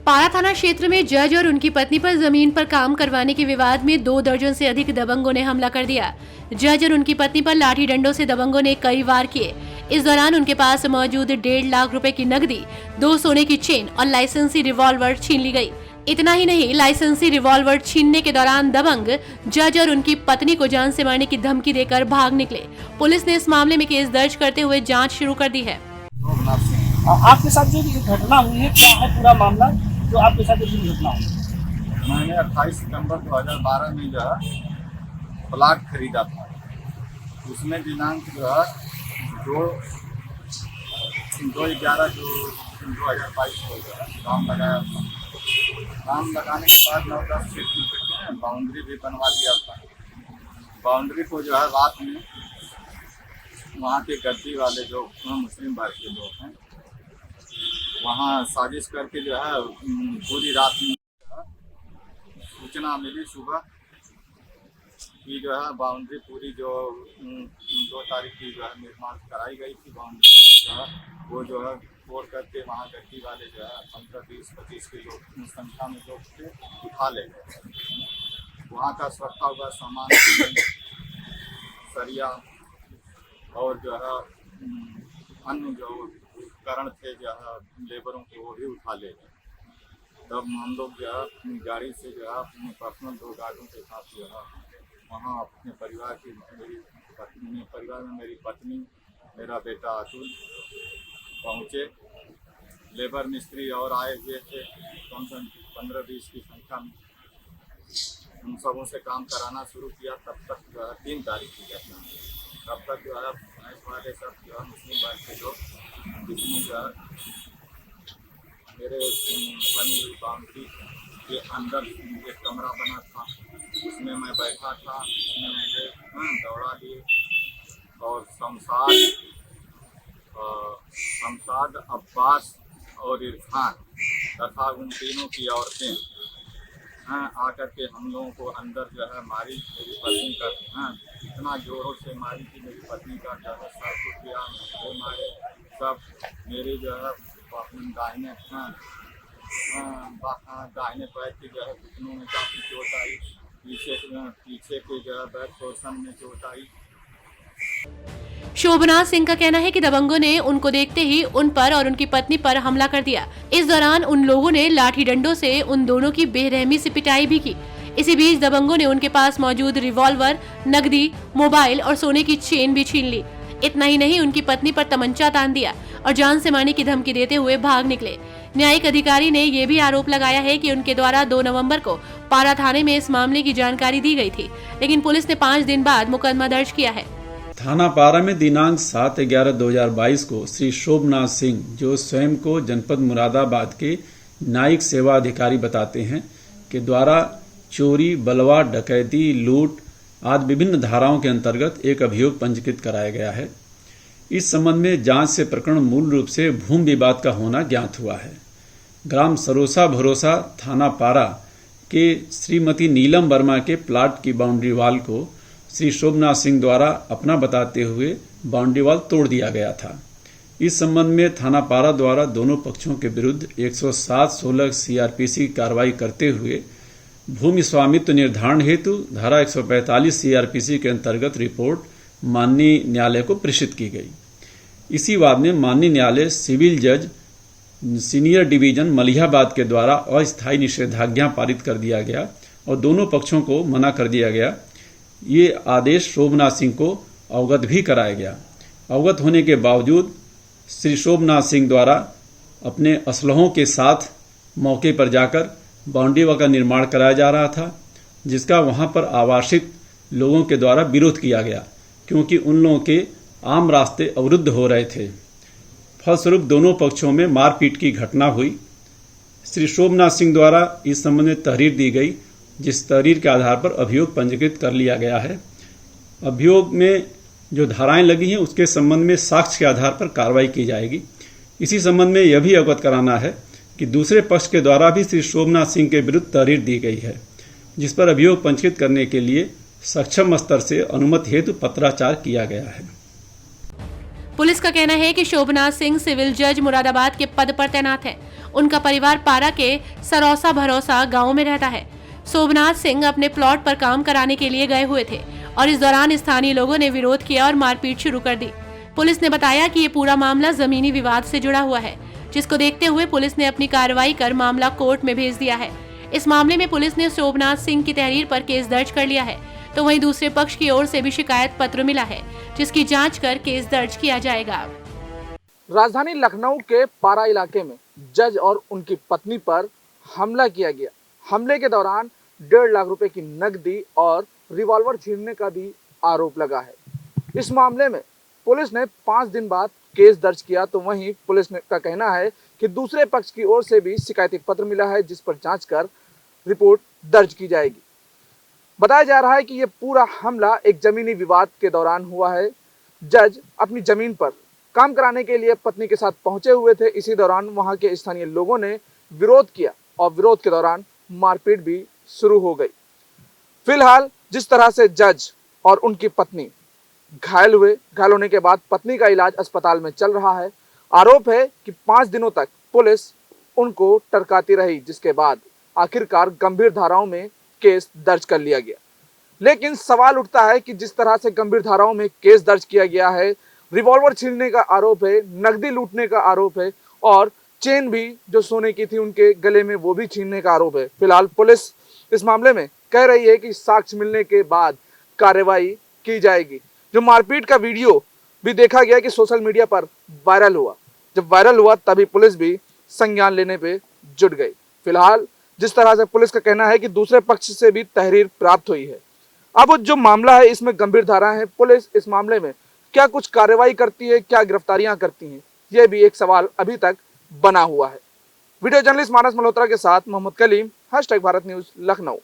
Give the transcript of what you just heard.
पारा थाना क्षेत्र में जज और उनकी पत्नी पर जमीन पर काम करवाने के विवाद में 2 दर्जन से अधिक दबंगों ने हमला कर दिया। जज और उनकी पत्नी पर लाठी डंडों से दबंगों ने कई वार किए। इस दौरान उनके पास मौजूद 1.5 लाख रुपए की नकदी, 2 सोने की चेन और लाइसेंसी रिवॉल्वर छीन ली गई। इतना ही नहीं, लाइसेंसी रिवॉल्वर छीनने के दौरान दबंग जज और उनकी पत्नी को जान से मारने की धमकी देकर भाग निकले। पुलिस ने इस मामले में केस दर्ज करते हुए जाँच शुरू कर दी है। आपके साथ जो घटना हुई है, क्या है पूरा मामला जो आपके साथ घटना हुई? मैंने 28 सितंबर 2012 में जो है प्लाट खरीदा था। उसमें दिनांक जो है 2/11/2022 को जो है काम लगाया था। काम लगाने के बाद 9-10 फीट बाउंड्री भी बनवा दिया था। बाउंड्री को जो है रात में वहाँ के गद्दी वाले जो मुस्लिम वर्ग के लोग हैं, वहाँ साजिश करके जो है पूरी रात में सूचना मिली सुबह कि जो है बाउंड्री पूरी जो 2 तारीख की जो है निर्माण कराई गई थी। बाउंड्री जो है वो जो है तोड़ करके वहाँ गद्दी वाले जो है 15, 20, 25 के लोग संख्या में लोग थे, उठा ले गए। वहाँ का रखा हुआ सामान, सरिया और जो है अन्य जो उपकरण थे जो है लेबरों के, वो भी उठा ले गए। तब हम लोग जो है अपनी गाड़ी से जो है अपने पर्सनल 2 गाड़ियों के साथ जो है वहाँ अपने परिवार में मेरी पत्नी, मेरा बेटा अतुल पहुँचे। लेबर मिस्त्री और आए हुए थे, कम से कम 15-20 की संख्या में। उन सबों से काम कराना शुरू किया। तब तक जो है 3 तारीख की घटना, तब तक जो है भैंस वाले सब जो है मुस्लिम वर्ग के लोग, जिसमें जो है मेरे बनी हुई बाउंड्री के अंदर एक कमरा बना था, उसमें मैं बैठा था। उसमें मुझे दौड़ा लिए और शमशाद, अब्बास और इरफान तथा उन तीनों की औरतें आकर के हम लोगों को अंदर जो है मारी। मेरी पत्नी का इतना जोरों से मारी कि मेरी पत्नी का जो है सर टूट गया, मुझे मारे सब। मेरी जो है दाहिने पैर की जो है घुटनों में काफ़ी चोट आई, पीछे के जो है बैक पोर्शन में चोट आई। शोभनाथ सिंह का कहना है कि दबंगों ने उनको देखते ही उन पर और उनकी पत्नी पर हमला कर दिया। इस दौरान उन लोगों ने लाठी डंडों से उन दोनों की बेरहमी से पिटाई भी की। इसी बीच दबंगों ने उनके पास मौजूद रिवॉल्वर, नकदी, मोबाइल और सोने की चेन भी छीन ली। इतना ही नहीं, उनकी पत्नी पर तमंचा तान दिया और जान से मारने की धमकी देते हुए भाग निकले। न्यायिक अधिकारी ने यह भी आरोप लगाया है कि उनके द्वारा 2 नवंबर को पारा थाने में इस मामले की जानकारी दी गई थी, लेकिन पुलिस ने 5 दिन बाद मुकदमा दर्ज किया है। थाना पारा में दिनांक 7/11/2022 को श्री शोभनाथ सिंह, जो स्वयं को जनपद मुरादाबाद के न्यायिक सेवा अधिकारी बताते हैं, के द्वारा चोरी, बलवा, डकैती, लूट आदि विभिन्न धाराओं के अंतर्गत एक अभियोग पंजीकृत कराया गया है। इस संबंध में जांच से प्रकरण मूल रूप से भूमि विवाद का होना ज्ञात हुआ है। ग्राम सरोसा भरोसा, थाना पारा के श्रीमती नीलम वर्मा के प्लाट की बाउंड्री वाल को श्री शोभनाथ सिंह द्वारा अपना बताते हुए बाउंड्री वाल तोड़ दिया गया था। इस संबंध में थाना पारा द्वारा दोनों पक्षों के विरुद्ध 107-16 CRPC की कार्रवाई करते हुए भूमि स्वामित्व निर्धारण हेतु धारा 145 CRPC के अंतर्गत रिपोर्ट माननीय न्यायालय को प्रेषित की गई। इसी बाद में माननीय न्यायालय सिविल जज सीनियर डिवीजन मलिहाबाद के द्वारा अस्थायी निषेधाज्ञा पारित कर दिया गया और दोनों पक्षों को मना कर दिया गया। ये आदेश शोभनाथ सिंह को अवगत भी कराया गया। अवगत होने के बावजूद श्री शोभनाथ सिंह द्वारा अपने असलहों के साथ मौके पर जाकर बाउंड्री वॉल का निर्माण कराया जा रहा था, जिसका वहां पर आवासित लोगों के द्वारा विरोध किया गया, क्योंकि उन लोगों के आम रास्ते अवरुद्ध हो रहे थे। फलस्वरूप दोनों पक्षों में मारपीट की घटना हुई। श्री शोभनाथ सिंह द्वारा इस संबंध में तहरीर दी गई, जिस तहरीर के आधार पर अभियोग पंजीकृत कर लिया गया है। अभियोग में जो धाराएं लगी हैं उसके संबंध में साक्ष्य के आधार पर कार्रवाई की जाएगी। इसी संबंध में यह भी अवगत कराना है कि दूसरे पक्ष के द्वारा भी श्री शोभनाथ सिंह के विरुद्ध तहरीर दी गई है, जिस पर अभियोग पंजीकृत करने के लिए सक्षम स्तर से अनुमति हेतु पत्राचार किया गया है। पुलिस का कहना है कि शोभनाथ सिंह सिविल जज मुरादाबाद के पद पर तैनात है। उनका परिवार पारा के सरौसा भरोसा गांव में रहता है। शोभनाथ सिंह अपने प्लॉट पर काम कराने के लिए गए हुए थे और इस दौरान स्थानीय लोगों ने विरोध किया और मारपीट शुरू कर दी। पुलिस ने बताया कि ये पूरा मामला जमीनी विवाद से जुड़ा हुआ है, जिसको देखते हुए पुलिस ने अपनी कार्रवाई कर मामला कोर्ट में भेज दिया है। इस मामले में पुलिस ने शोभनाथ सिंह की तहरीर पर केस दर्ज कर लिया है, तो वहीं दूसरे पक्ष की ओर से भी शिकायत पत्र मिला है, जिसकी जांच कर केस दर्ज किया जाएगा। राजधानी लखनऊ के पारा इलाके में जज और उनकी पत्नी पर हमला किया गया। हमले के दौरान 1.5 लाख रुपए की नकदी और रिवॉल्वर छीनने का भी आरोप लगा है। इस मामले में पुलिस ने 5 दिन बाद केस दर्ज किया, तो वहीं पुलिस का कहना है कि दूसरे पक्ष की ओर से भी शिकायती पत्र मिला है, जिस पर जांच कर रिपोर्ट दर्ज की जाएगी। बताया जा रहा है कि यह पूरा हमला एक जमीनी विवाद के दौरान हुआ है। जज अपनी जमीन पर काम कराने के लिए पत्नी के साथ पहुंचे हुए थे। इसी दौरान वहां के स्थानीय लोगों ने विरोध किया और विरोध के दौरान मारपीट भी शुरू हो गई। फिलहाल जिस तरह से जज और उनकी पत्नी घायल होने के बाद पत्नी का इलाज अस्पताल में चल रहा है। आरोप है कि 5 दिनों तक पुलिस उनको टरकाती रही, जिसके बाद आखिरकार गंभीर धाराओं में केस दर्ज कर लिया गया। लेकिन सवाल उठता है कि जिस तरह से गंभीर धाराओं में केस दर्ज किया गया है, रिवॉल्वर छीनने का आरोप है, नकदी लूटने का आरोप है और चेन भी जो सोने की थी उनके गले में वो भी छीनने का आरोप है। फिलहाल पुलिस इस मामले में कह रही है कि साक्ष्य मिलने के बाद कार्रवाई की जाएगी। जो मारपीट का वीडियो भी देखा गया कि सोशल मीडिया पर वायरल हुआ, जब वायरल हुआ तभी पुलिस भी संज्ञान लेने पे जुट गई। फिलहाल जिस तरह से पुलिस का कहना है कि दूसरे पक्ष से भी तहरीर प्राप्त हुई है। अब जो मामला है इसमें गंभीर धाराएं हैं। पुलिस इस मामले में क्या कुछ कार्रवाई करती है, क्या गिरफ्तारियां करती हैं, यह भी एक सवाल अभी तक बना हुआ है। वीडियो जर्नलिस्ट मानस मल्होत्रा के साथ मोहम्मद कलीम, #भारत न्यूज़ लखनऊ।